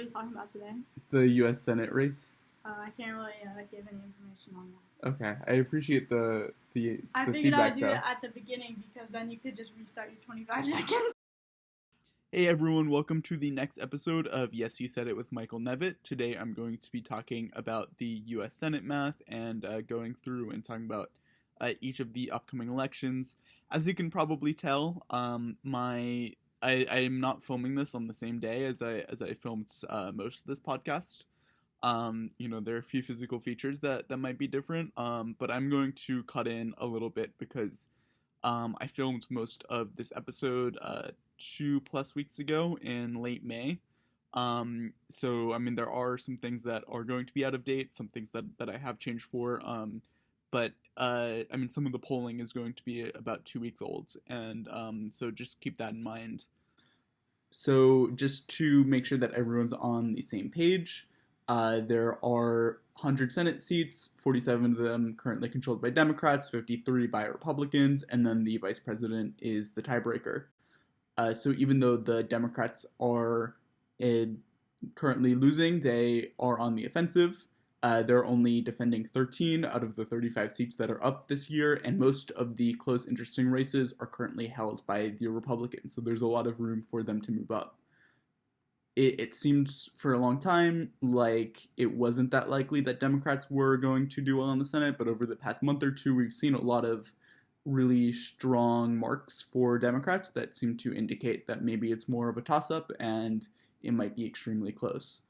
What are you talking about today? The U.S. Senate race. I can't really give any information on that. Okay, I appreciate the I figured feedback I'd do though. it at the beginning because then you could just restart your 25 seconds. Hey everyone, welcome to the next episode of Yes You Said It with Michael Nevitt. Today I'm going to be talking about the U.S. Senate math and going through and talking about each of the upcoming elections. As you can probably tell, I am not filming this on the same day as I filmed most of this podcast. There are a few physical features that might be different, but I'm going to cut in a little bit because I filmed most of this episode 2+ weeks ago in late May. There are some things that are going to be out of date, some things that I have changed for, but some of the polling is going to be about 2 weeks old, and so just keep that in mind. So just to make sure that everyone's on the same page, there are 100 Senate seats, 47 of them currently controlled by Democrats, 53 by Republicans, and then the vice president is the tiebreaker. So even though the Democrats are currently losing, they are on the offensive. They're only defending 13 out of the 35 seats that are up this year, and most of the close, interesting races are currently held by the Republicans, so there's a lot of room for them to move up. It seemed for a long time like it wasn't that likely that Democrats were going to do well in the Senate, but over the past month or two, we've seen a lot of really strong marks for Democrats that seem to indicate that maybe it's more of a toss-up and it might be extremely close.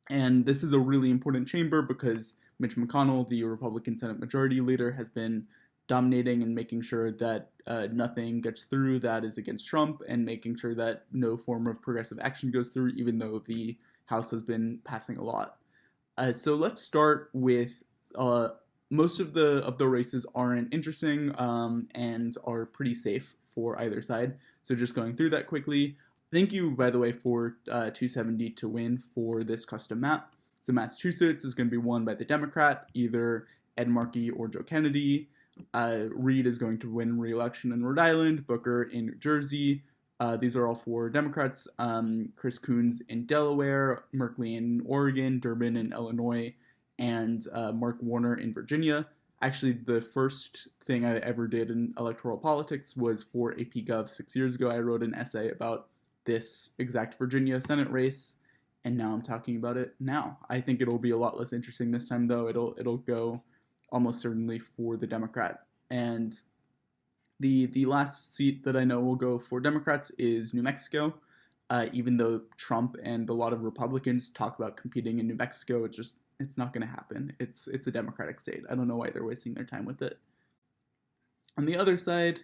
And this is a really important chamber because Mitch McConnell, the Republican Senate Majority Leader, has been dominating and making sure that nothing gets through that is against Trump, and making sure that no form of progressive action goes through, even though the House has been passing a lot. So let's start with most of the races aren't interesting and are pretty safe for either side. So just going through that quickly. Thank you, by the way, for 270 to win for this custom map. So Massachusetts is going to be won by the Democrat, either Ed Markey or Joe Kennedy. Reed is going to win re-election in Rhode Island, Booker in New Jersey. These are all for Democrats. Chris Coons in Delaware, Merkley in Oregon, Durbin in Illinois, and Mark Warner in Virginia. Actually, the first thing I ever did in electoral politics was for AP Gov 6 years ago. I wrote an essay about this exact Virginia Senate race, and now I'm talking about it now. I think it'll be a lot less interesting this time, though. It'll go almost certainly for the Democrat. And the last seat that I know will go for Democrats is New Mexico. Even though Trump and a lot of Republicans talk about competing in New Mexico, it's not going to happen. It's a Democratic state. I don't know why they're wasting their time with it. On the other side,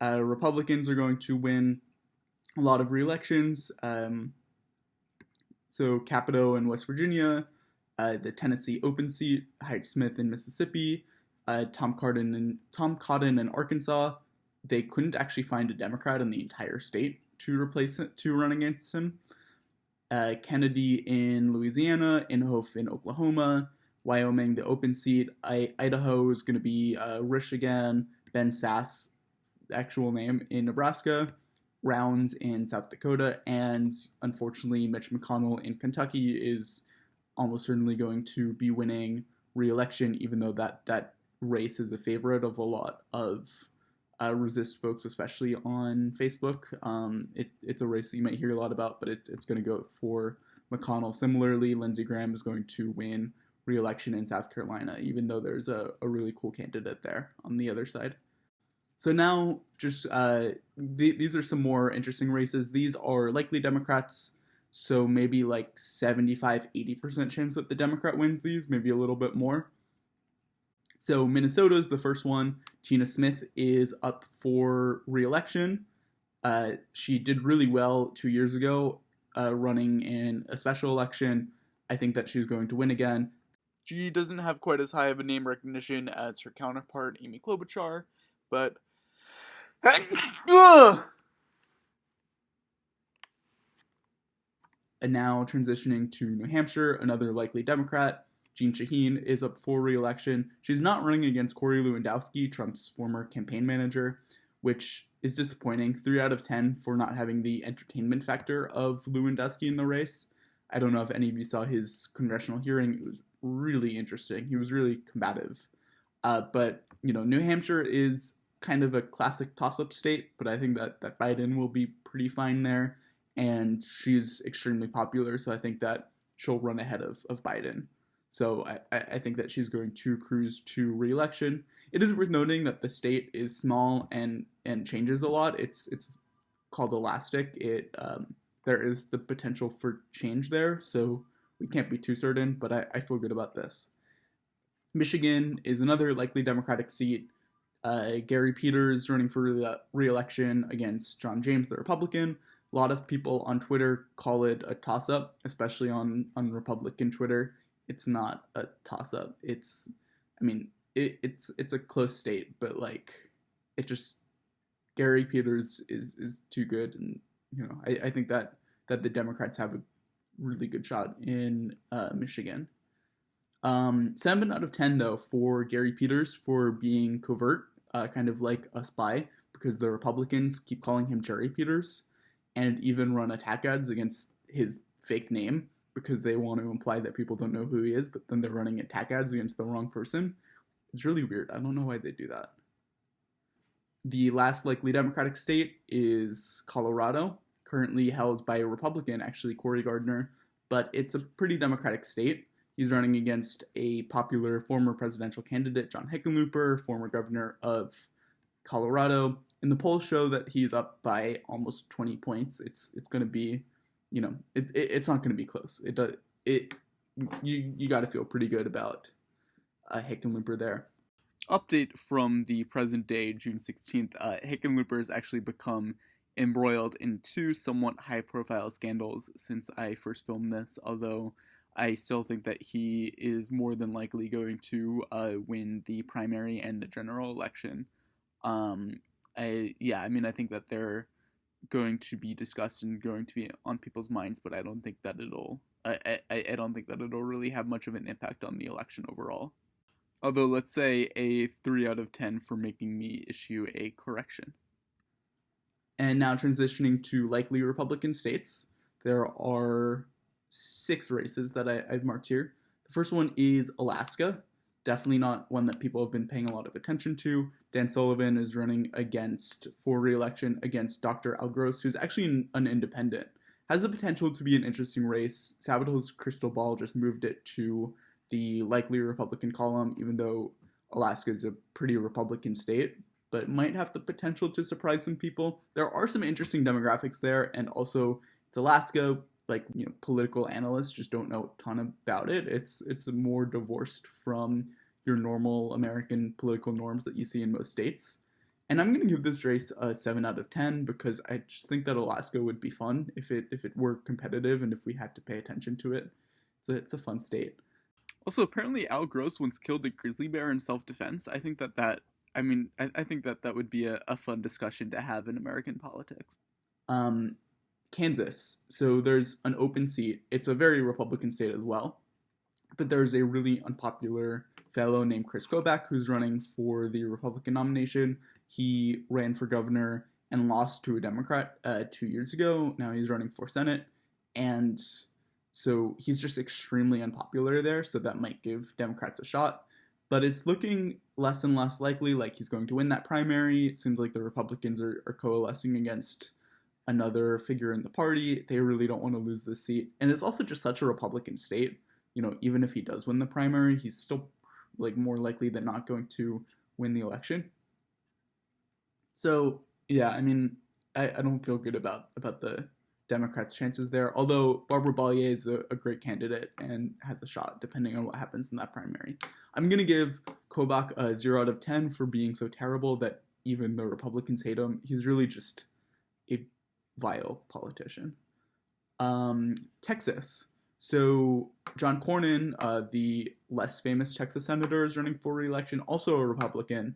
Republicans are going to win a lot of re-elections. So Capito in West Virginia, the Tennessee open seat, Hyde-Smith in Mississippi, Tom Cotton in Arkansas. They couldn't actually find a Democrat in the entire state to run against him. Kennedy in Louisiana, Inhofe in Oklahoma, Wyoming, the open seat. Idaho is going to be Risch again, Ben Sasse, actual name, in Nebraska, Rounds in South Dakota, and unfortunately Mitch McConnell in Kentucky is almost certainly going to be winning re-election, even though that race is a favorite of a lot of resist folks, especially on Facebook. It's a race that you might hear a lot about, but it's going to go for McConnell. Similarly, Lindsey Graham is going to win re-election in South Carolina, even though there's a really cool candidate there on the other side. So now, just these are some more interesting races. These are likely Democrats, so maybe like 75-80% chance that the Democrat wins these, maybe a little bit more. So Minnesota is the first one. Tina Smith is up for re-election. She did really well 2 years ago running in a special election. I think that she's going to win again. She doesn't have quite as high of a name recognition as her counterpart, Amy Klobuchar, but... And now transitioning to New Hampshire, another likely Democrat, Jeanne Shaheen, is up for re-election. She's not running against Corey Lewandowski, Trump's former campaign manager, which is disappointing. 3 out of 10 for not having the entertainment factor of Lewandowski in the race. I don't know if any of you saw his congressional hearing. It was really interesting. He was really combative. But, New Hampshire is kind of a classic toss-up state, but I think that Biden will be pretty fine there. And she's extremely popular, so I think that she'll run ahead of Biden. So I think that she's going to cruise to re-election. It is worth noting that the state is small and changes a lot. It's called elastic. There is the potential for change there, so we can't be too certain, but I feel good about this. Michigan is another likely Democratic seat. Gary Peters running for re-election against John James, the Republican. A lot of people on Twitter call it a toss-up, especially on Republican Twitter. It's not a toss-up. It's a close state, but Gary Peters is too good, and I think that the Democrats have a really good shot in Michigan. 7 out of 10 though for Gary Peters for being covert, kind of like a spy, because the Republicans keep calling him Jerry Peters, and even run attack ads against his fake name because they want to imply that people don't know who he is, but then they're running attack ads against the wrong person. It's really weird. I don't know why they do that. The last likely Democratic state is Colorado, currently held by a Republican, actually Cory Gardner, but it's a pretty Democratic state. He's running against a popular former presidential candidate, John Hickenlooper, former governor of Colorado. And the polls show that he's up by almost 20 points. It's going to be, it's not going to be close. You got to feel pretty good about Hickenlooper there. Update from the present day, June 16th. Hickenlooper has actually become embroiled in 2 somewhat high-profile scandals since I first filmed this, although I still think that he is more than likely going to win the primary and the general election. I think that they're going to be discussed and going to be on people's minds, but I don't think that I don't think that it'll really have much of an impact on the election overall. Although, let's say a 3 out of 10 for making me issue a correction. And now transitioning to likely Republican states, there are 6 races that I've marked here. The first one is Alaska. Definitely not one that people have been paying a lot of attention to. Dan Sullivan is running for re-election against Dr. Al Gross, who's actually an independent. Has the potential to be an interesting race. Sabato's crystal ball just moved it to the likely Republican column, even though Alaska is a pretty Republican state, but might have the potential to surprise some people. There are some interesting demographics there, and also it's Alaska. Political analysts just don't know a ton about it. It's more divorced from your normal American political norms that you see in most states. And I'm going to give this race a 7 out of 10 because I just think that Alaska would be fun if it were competitive and if we had to pay attention to it. It's a fun state. Also, apparently Al Gross once killed a grizzly bear in self-defense. I think I think that would be a fun discussion to have in American politics. Kansas. So there's an open seat. It's a very Republican state as well. But there's a really unpopular fellow named Chris Kobach who's running for the Republican nomination. He ran for governor and lost to a Democrat 2 years ago. Now he's running for Senate. And so he's just extremely unpopular there. So that might give Democrats a shot. But it's looking less and less likely like he's going to win that primary. It seems like the Republicans are coalescing against another figure in the party. They really don't want to lose this seat. And it's also just such a Republican state. Even if he does win the primary, he's still more likely than not going to win the election. So, yeah, I don't feel good about the Democrats' chances there, although Barbara Bollier is a great candidate and has a shot depending on what happens in that primary. I'm going to give Kobach a 0 out of 10 for being so terrible that even the Republicans hate him. He's really just a vile politician. Texas. So John Cornyn, the less famous Texas senator, is running for re-election, also a Republican.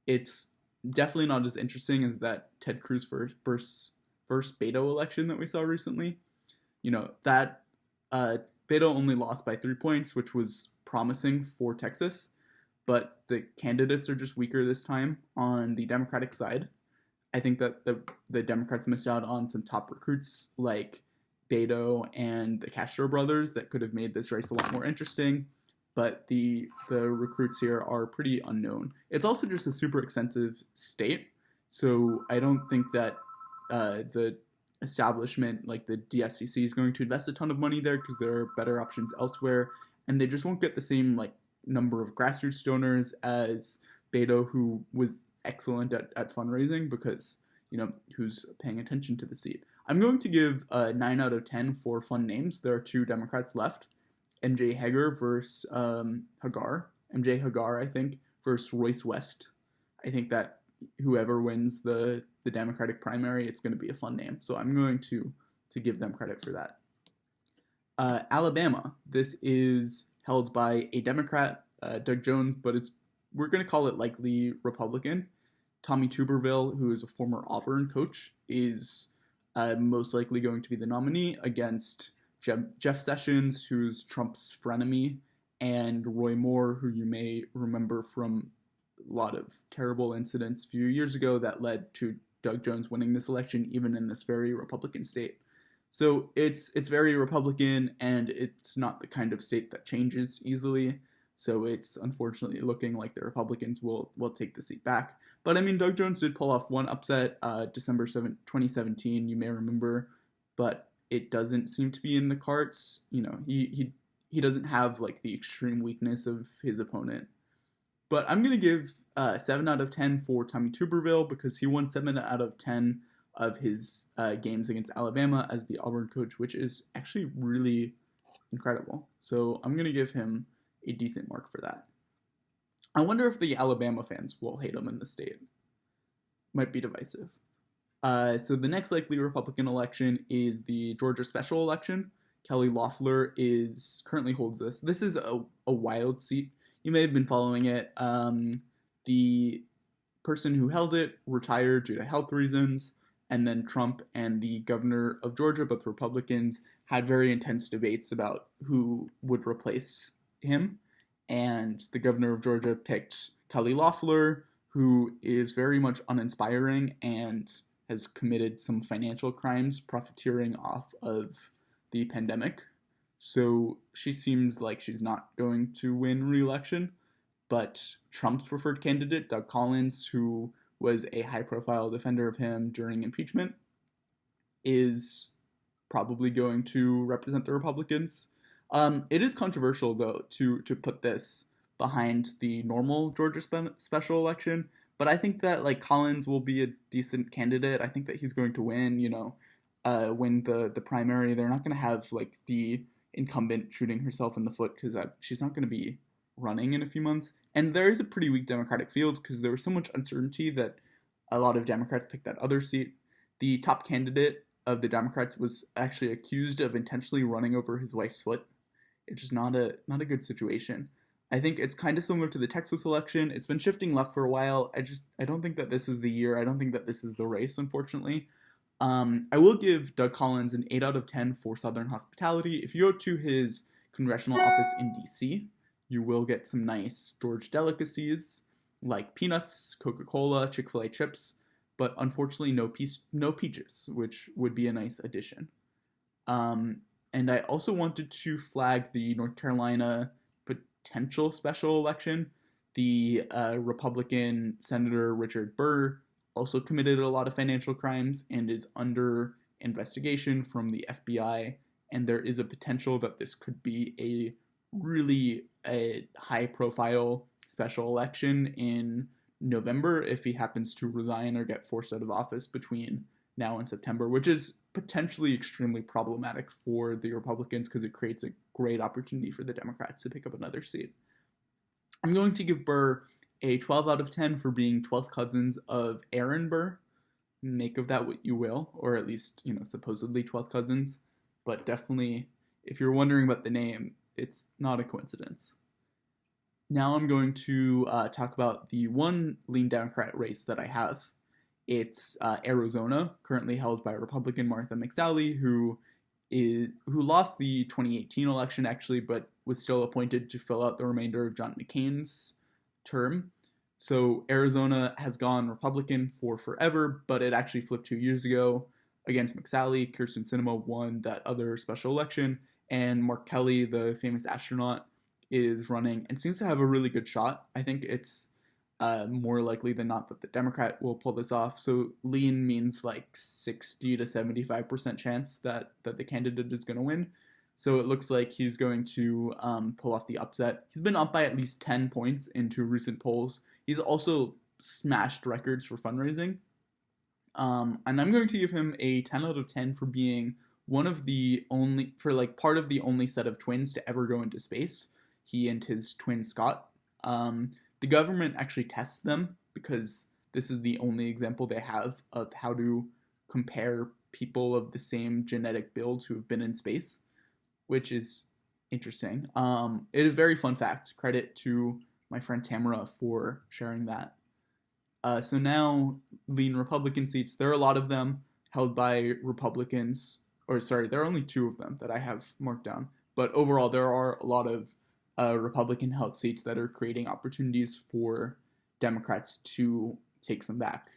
It's definitely not as interesting as that Ted Cruz first Beto election that we saw recently. That Beto only lost by 3 points, which was promising for Texas, but the candidates are just weaker this time on the Democratic side. I think that the Democrats missed out on some top recruits like Beto and the Castro brothers that could have made this race a lot more interesting. But the recruits here are pretty unknown. It's also just a super expensive state, so I don't think that the establishment like the DSCC is going to invest a ton of money there because there are better options elsewhere, and they just won't get the same like number of grassroots donors as Beto, who was excellent at fundraising because who's paying attention to the seat. I'm going to give a 9 out of 10 for fun names. There are two Democrats left. MJ Hegar versus Hagar. MJ Hagar, I think, versus Royce West. I think that whoever wins the Democratic primary, it's going to be a fun name. So I'm going to give them credit for that. Alabama. This is held by a Democrat, Doug Jones, but we're going to call it likely Republican. Tommy Tuberville, who is a former Auburn coach, is most likely going to be the nominee against Jeff Sessions, who's Trump's frenemy, and Roy Moore, who you may remember from a lot of terrible incidents a few years ago that led to Doug Jones winning this election, even in this very Republican state. So it's very Republican, and it's not the kind of state that changes easily. So it's unfortunately looking like the Republicans will take the seat back. But I mean, Doug Jones did pull off one upset December 7, 2017, you may remember, but it doesn't seem to be in the cards. He doesn't have like the extreme weakness of his opponent. But I'm going to give 7 out of 10 for Tommy Tuberville because he won 7 out of 10 of his games against Alabama as the Auburn coach, which is actually really incredible. So I'm going to give him a decent mark for that. I wonder if the Alabama fans will hate him in the state. Might be divisive. So the next likely Republican election is the Georgia special election. Kelly Loeffler currently holds this. This is a wild seat. You may have been following it. The person who held it retired due to health reasons, and then Trump and the governor of Georgia, both Republicans, had very intense debates about who would replace him. And the governor of Georgia picked Kelly Loeffler, who is very much uninspiring and has committed some financial crimes, profiteering off of the pandemic. So she seems like she's not going to win re-election. But Trump's preferred candidate, Doug Collins, who was a high-profile defender of him during impeachment, is probably going to represent the Republicans. It is controversial, though, to put this behind the normal Georgia special election. But I think that like Collins will be a decent candidate. I think that he's going to win. Win the primary. They're not going to have like the incumbent shooting herself in the foot because she's not going to be running in a few months. And there is a pretty weak Democratic field because there was so much uncertainty that a lot of Democrats picked that other seat. The top candidate of the Democrats was actually accused of intentionally running over his wife's foot. It's just not a good situation. I think it's kind of similar to the Texas election. It's been shifting left for a while. I don't think that this is the year. I don't think that this is the race, unfortunately. I will give Doug Collins an 8 out of 10 for Southern hospitality. If you go to his congressional office in D.C., you will get some nice George delicacies like peanuts, Coca-Cola, Chick-fil-A chips, but unfortunately no peaches, which would be a nice addition. And I also wanted to flag the North Carolina potential special election. The Republican Senator Richard Burr also committed a lot of financial crimes and is under investigation from the FBI, and there is a potential that this could be a really high-profile special election in November if he happens to resign or get forced out of office between now and September, which is potentially extremely problematic for the Republicans because it creates a great opportunity for the Democrats to pick up another seat. I'm going to give Burr a 12 out of 10 for being 12th cousins of Aaron Burr. Make of that what you will, or at least, supposedly 12th cousins. But definitely, if you're wondering about the name, it's not a coincidence. Now I'm going to talk about the one lean Democrat race that I have. It's Arizona, currently held by Republican Martha McSally, who lost the 2018 election, actually, but was still appointed to fill out the remainder of John McCain's term. So Arizona has gone Republican for forever, but it actually flipped 2 years ago against McSally. Kirsten Sinema won that other special election, and Mark Kelly, the famous astronaut, is running and seems to have a really good shot. I think it's more likely than not that the Democrat will pull this off. So lean means like 60 to 75% chance that the candidate is going to win. So it looks like he's going to pull off the upset. He's been up by at least 10 points in 2 recent polls. He's also smashed records for fundraising. And I'm going to give him a 10 out of 10 for being one of the only, for like part of the only set of twins to ever go into space. He and his twin Scott. The government actually tests them because this is the only example they have of how to compare people of the same genetic build who have been in space, which is interesting. It is a very fun fact. Credit to my friend Tamara for sharing that. So now, lean Republican seats, there are a lot of them held by Republicans, or sorry, there are only 2 of them that I have marked down. But overall, there are a lot of Republican held seats that are creating opportunities for Democrats to take some back.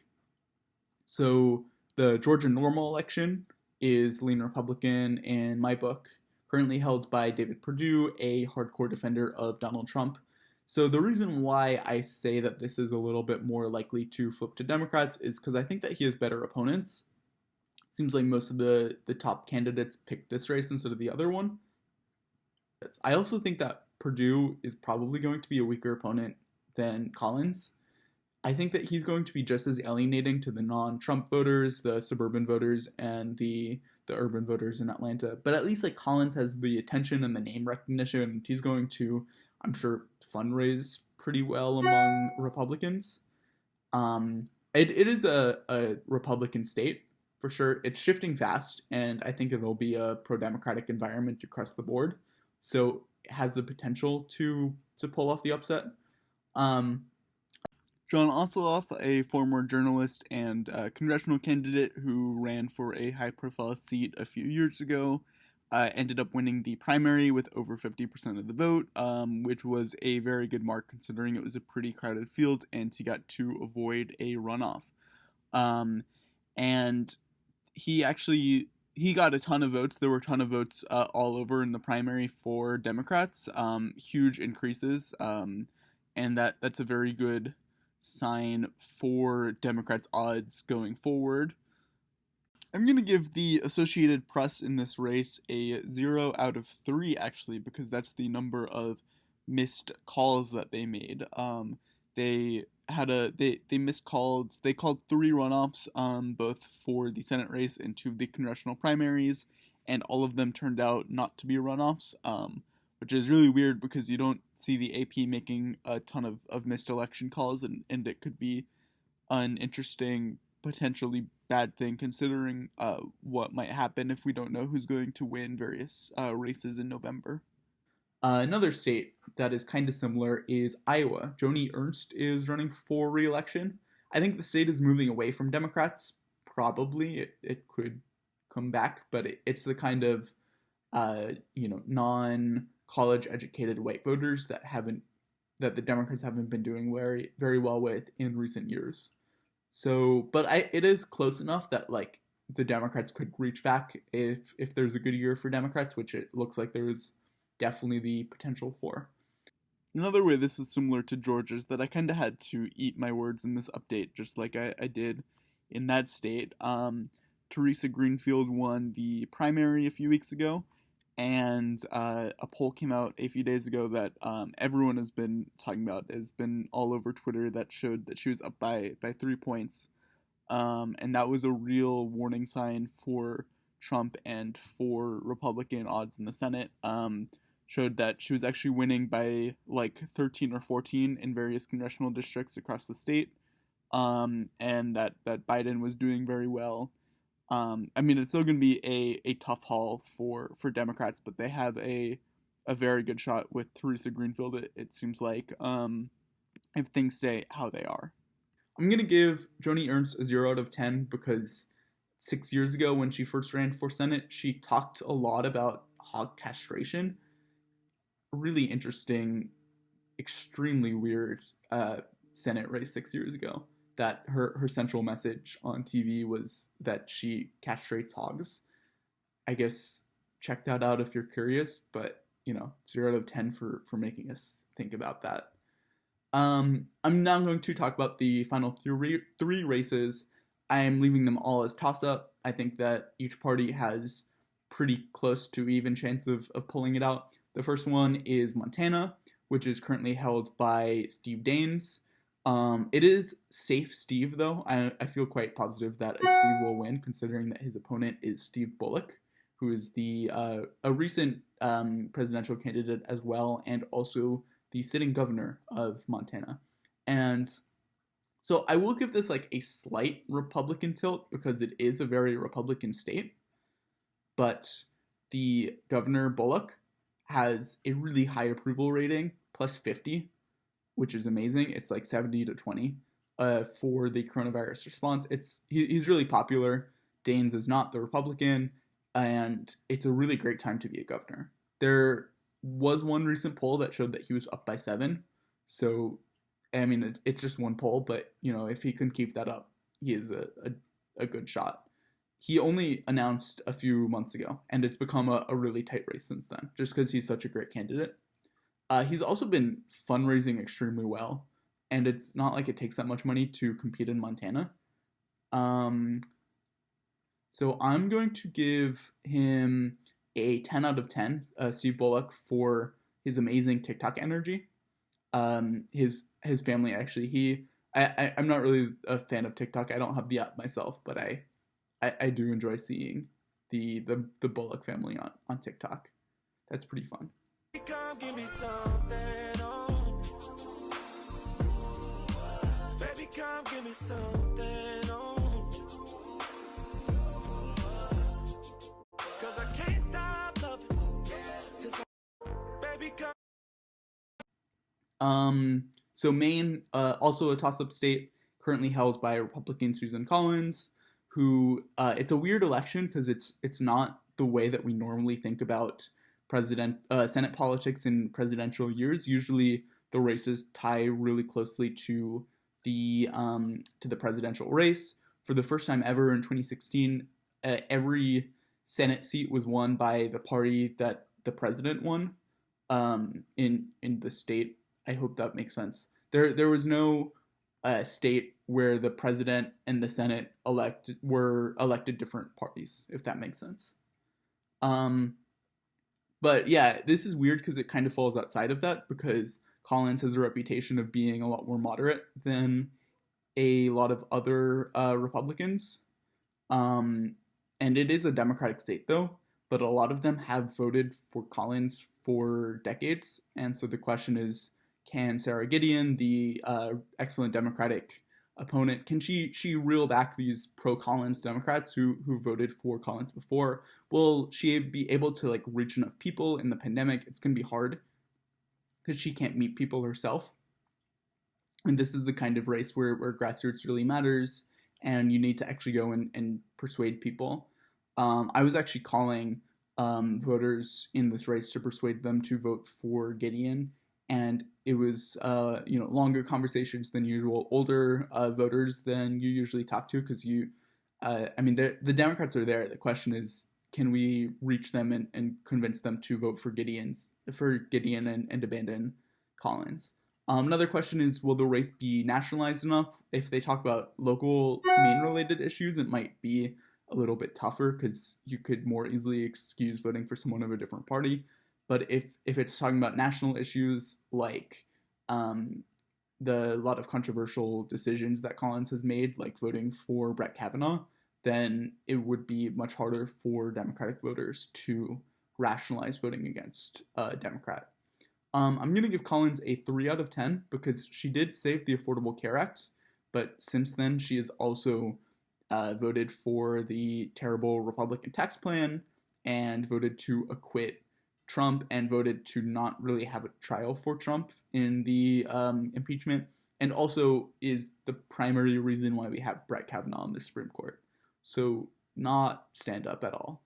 So the Georgia normal election is lean Republican in my book, currently held by David Perdue, a hardcore defender of Donald Trump. So the reason why I say that this is a little bit more likely to flip to Democrats is because I think that he has better opponents. It seems like most of the top candidates picked this race instead of the other one. I also think that Perdue is probably going to be a weaker opponent than Collins. I think that he's going to be just as alienating to the non-Trump voters, the suburban voters, and the urban voters in Atlanta. But at least like Collins has the attention and the name recognition. He's going to, I'm sure, fundraise pretty well among Republicans. It is a Republican state for sure. It's shifting fast, and I think it'll be a pro-democratic environment across the board. So it has the potential to pull off the upset. John Ossoff, a former journalist and congressional candidate who ran for a high-profile seat a few years ago, ended up winning the primary with over 50% of the vote, which was a very good mark considering it was a pretty crowded field, and he got to avoid a runoff. And he got a ton of votes. There were a ton of votes all over in the primary for Democrats, huge increases, and that's a very good sign for Democrats' odds going forward. I'm going to give the Associated Press in this race a 0 out of 3, actually, because that's the number of missed calls that they made. They called 3 runoffs, both for the Senate race and 2 of the congressional primaries, and all of them turned out not to be runoffs, which is really weird because you don't see the AP making a ton of missed election calls, and it could be an interesting, potentially bad thing considering what might happen if we don't know who's going to win various races in November. Another state that is kind of similar is Iowa. Joni Ernst is running for re-election. I think the state is moving away from Democrats. Probably it could come back, but it's the kind of non-college educated white voters that the Democrats haven't been doing very, very well with in recent years. So, but it is close enough that like the Democrats could reach back if there's a good year for Democrats, which it looks like there is definitely the potential for. Another way this is similar to Georgia's that I kind of had to eat my words in this update, just like I did in that state. Teresa Greenfield won the primary a few weeks ago, and a poll came out a few days ago that everyone has been talking about, has been all over Twitter, that showed that she was up by 3 points. And that was a real warning sign for Trump and for Republican odds in the Senate. Showed that she was actually winning by like 13 or 14 in various congressional districts across the state, and that Biden was doing very well. I mean, it's still going to be a tough haul for Democrats, but they have a very good shot with Teresa Greenfield, it seems like, if things stay how they are. I'm going to give Joni Ernst a 0 out of 10 because 6 years ago when she first ran for Senate, she talked a lot about hog castration. Really interesting, extremely weird Senate race 6 years ago. that her central message on TV was that she castrates hogs. I guess check that out if you're curious, but 0 out of 10 for making us think about that. I'm now going to talk about the final three races. I am leaving them all as toss-up. I think that each party has pretty close to even chance of pulling it out. The first one is Montana, which is currently held by Steve Daines. It is safe Steve, though. I feel quite positive that Steve will win, considering that his opponent is Steve Bullock, who is a recent presidential candidate as well, and also the sitting governor of Montana. And so I will give this like a slight Republican tilt because it is a very Republican state, but the governor Bullock has a really high approval rating, plus 50, which is amazing. It's like 70-20 for the coronavirus response. He's really popular. Daines is not the Republican, and it's a really great time to be a governor. There was one recent poll that showed that he was up by 7. So, I mean, it's just one poll, but, if he can keep that up, he is a good shot. He only announced a few months ago, and it's become a really tight race since then, just because he's such a great candidate. He's also been fundraising extremely well, and it's not like it takes that much money to compete in Montana. So I'm going to give him a 10 out of 10, Steve Bullock, for his amazing TikTok energy. His family, actually, I'm not really a fan of TikTok. I don't have the app myself, but I do enjoy seeing the Bullock family on TikTok. That's pretty fun. Come give me something, oh. Baby, come give me something, oh. 'Cause I can't stop loving. Baby, come. So Maine, also a toss-up state, currently held by Republican Susan Collins, who it's a weird election because it's not the way that we normally think about Senate politics in presidential years. Usually the races tie really closely to the presidential race. For the first time ever in 2016, every Senate seat was won by the party that the president won in the state. I hope that makes sense. There was no state where the president and the Senate were elected different parties, if that makes sense. But yeah, this is weird because it kind of falls outside of that, because Collins has a reputation of being a lot more moderate than a lot of other Republicans. And it is a Democratic state, though, but a lot of them have voted for Collins for decades. And so the question is, can Sarah Gideon, the excellent Democratic opponent, can she reel back these pro-Collins Democrats who voted for Collins before? Will she be able to like reach enough people in the pandemic? It's going to be hard because she can't meet people herself. And this is the kind of race where grassroots really matters, and you need to actually go and persuade people. I was actually calling voters in this race to persuade them to vote for Gideon, and it was longer conversations than usual, older voters than you usually talk to, because the Democrats are there. The question is, can we reach them and convince them to vote for Gideon and abandon Collins? Another question is, will the race be nationalized enough? If they talk about local Maine-related issues, it might be a little bit tougher because you could more easily excuse voting for someone of a different party. But if it's talking about national issues like the lot of controversial decisions that Collins has made, like voting for Brett Kavanaugh, then it would be much harder for Democratic voters to rationalize voting against a Democrat. I'm going to give Collins a 3 out of 10 because she did save the Affordable Care Act, but since then she has also voted for the terrible Republican tax plan and voted to acquit Trump and voted to not really have a trial for Trump in the impeachment, and also is the primary reason why we have Brett Kavanaugh in the Supreme Court. So not stand up at all.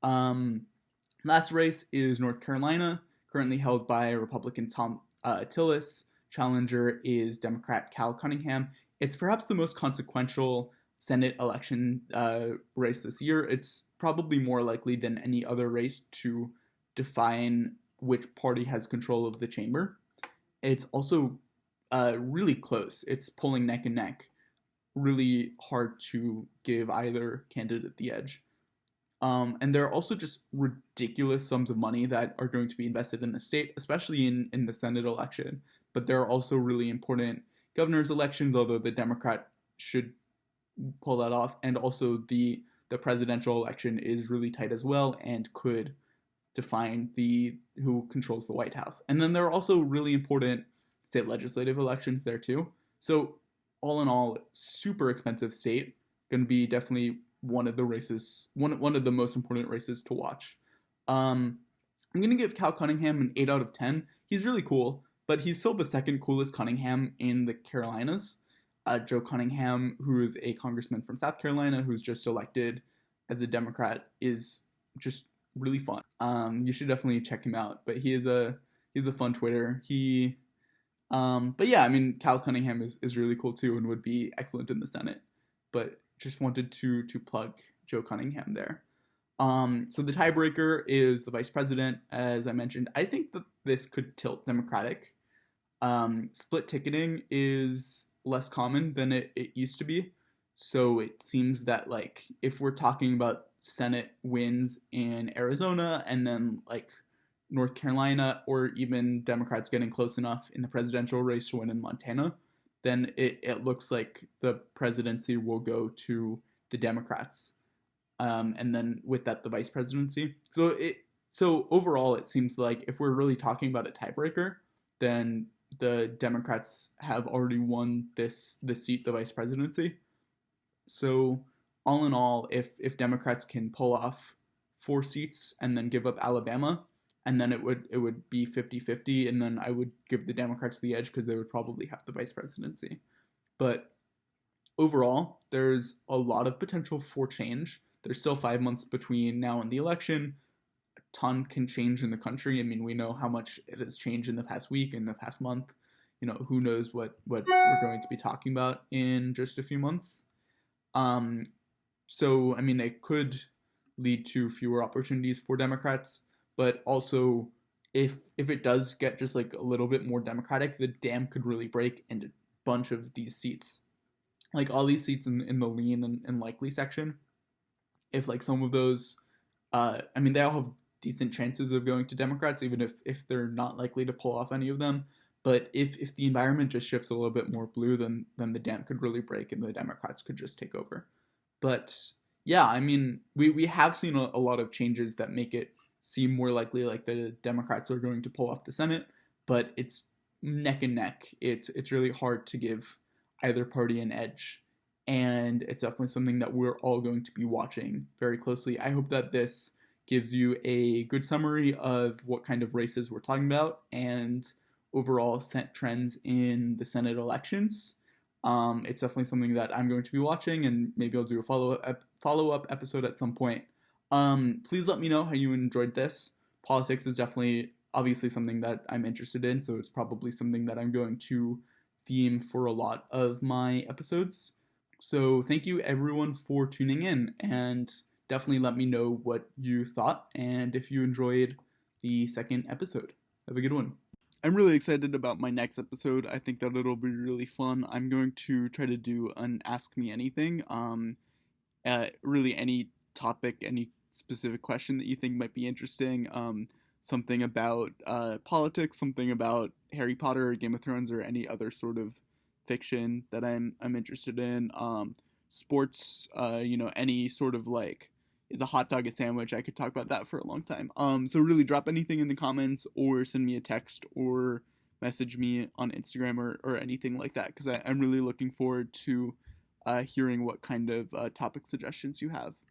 Last race is North Carolina, currently held by Republican Tom Tillis. Challenger is Democrat Cal Cunningham. It's perhaps the most consequential Senate election race this year. It's probably more likely than any other race to define which party has control of the chamber. It's also really close. It's polling neck and neck. Really hard to give either candidate the edge. And there are also just ridiculous sums of money that are going to be invested in the state, especially in the Senate election. But there are also really important governor's elections, although the Democrat should pull that off. And also the presidential election is really tight as well and could define who controls the White House. And then there are also really important state legislative elections there too. So all in all, super expensive state. Going to be definitely one of the races, one of the most important races to watch. I'm going to give Cal Cunningham an 8 out of 10. He's really cool, but he's still the second coolest Cunningham in the Carolinas. Joe Cunningham, who is a congressman from South Carolina, who's just elected as a Democrat, is just really fun. You should definitely check him out. But he's a fun Twitter. But yeah, I mean, Cal Cunningham is really cool too and would be excellent in the Senate. But just wanted to plug Joe Cunningham there. So the tiebreaker is the vice president, as I mentioned. I think that this could tilt Democratic. Split ticketing is less common than it used to be. So it seems that, like, if we're talking about Senate wins in Arizona and then, like, North Carolina, or even Democrats getting close enough in the presidential race to win in Montana, then it looks like the presidency will go to the Democrats. And then with that, the vice presidency. So overall, it seems like if we're really talking about a tiebreaker, then the Democrats have already won this seat, the vice presidency. So all in all, if Democrats can pull off 4 seats and then give up Alabama, and then it would be 50-50, and then I would give the Democrats the edge because they would probably have the vice presidency. But overall, there's a lot of potential for change. There's still 5 months between now and the election. A ton can change in the country. I mean, we know how much it has changed in the past week, in the past month. You know, who knows what we're going to be talking about in just a few months. So, I mean, it could lead to fewer opportunities for Democrats, but also if it does get just like a little bit more Democratic, the dam could really break and a bunch of these seats, like all these seats in the lean and likely section, if like some of those, I mean, they all have decent chances of going to Democrats, even if they're not likely to pull off any of them. But if the environment just shifts a little bit more blue, then the dam could really break and the Democrats could just take over. But yeah, I mean, we have seen a lot of changes that make it seem more likely like the Democrats are going to pull off the Senate, but it's neck and neck. It's really hard to give either party an edge, and it's definitely something that we're all going to be watching very closely. I hope that this gives you a good summary of what kind of races we're talking about and overall trends in the Senate elections. It's definitely something that I'm going to be watching, and maybe I'll do a follow-up episode at some point. Please let me know how you enjoyed this. Politics is definitely, obviously, something that I'm interested in, so it's probably something that I'm going to theme for a lot of my episodes. So thank you everyone for tuning in, and definitely let me know what you thought and if you enjoyed the second episode. Have a good one. I'm really excited about my next episode. I think that it'll be really fun. I'm going to try to do an Ask Me Anything. Really any topic, any specific question that you think might be interesting. Something about politics, something about Harry Potter or Game of Thrones, or any other sort of fiction that I'm interested in. Sports, any sort of like, is a hot dog a sandwich? I could talk about that for a long time. So really drop anything in the comments or send me a text or message me on Instagram or anything like that, because I'm really looking forward to hearing what kind of topic suggestions you have.